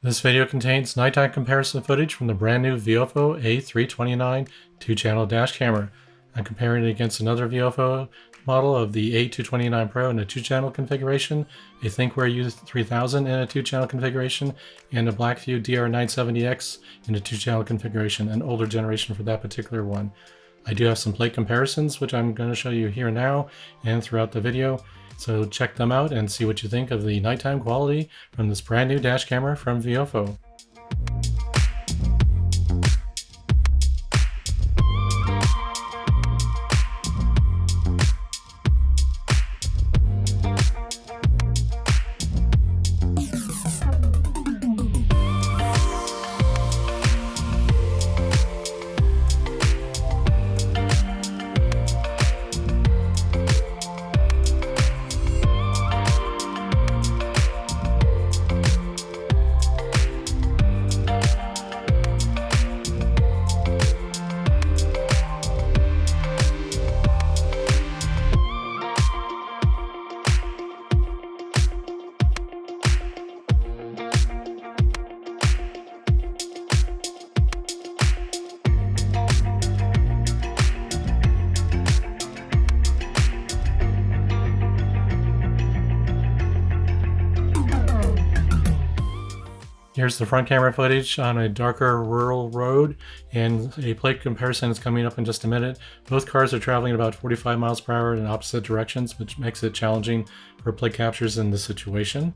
This video contains nighttime comparison footage from the brand new VIOFO A329 2-channel dash camera. I'm comparing it against another VIOFO model of the A229 Pro in a 2-channel configuration, a Thinkware U3000 in a 2-channel configuration, and a BlackVue DR970X in a 2-channel configuration, an older generation for that particular one. I do have some plate comparisons, which I'm going to show you here now and throughout the video. So check them out and see what you think of the nighttime quality from this brand new dash camera from VIOFO. Here's the front camera footage on a darker rural road, and a plate comparison is coming up in just a minute. Both cars are traveling about 45 miles per hour in opposite directions, which makes it challenging for plate captures in this situation.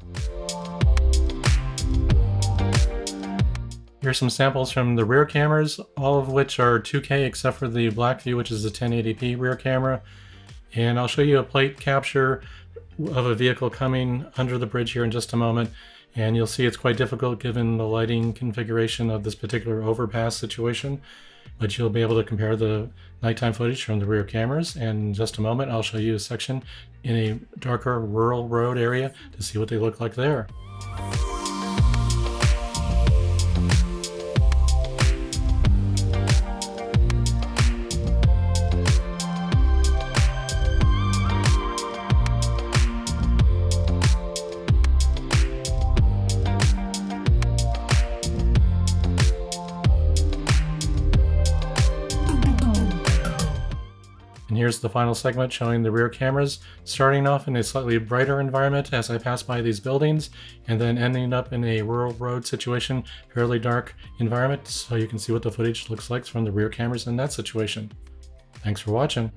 Here's some samples from the rear cameras, all of which are 2K except for the BlackVue, which is a 1080p rear camera. And I'll show you a plate capture of a vehicle coming under the bridge here in just a moment. And you'll see it's quite difficult given the lighting configuration of this particular overpass situation, but you'll be able to compare the nighttime footage from the rear cameras. And in just a moment, I'll show you a section in a darker rural road area to see what they look like there. And here's the final segment showing the rear cameras, starting off in a slightly brighter environment as I pass by these buildings, and then ending up in a rural road situation, fairly dark environment, so you can see what the footage looks like from the rear cameras in that situation. Thanks for watching.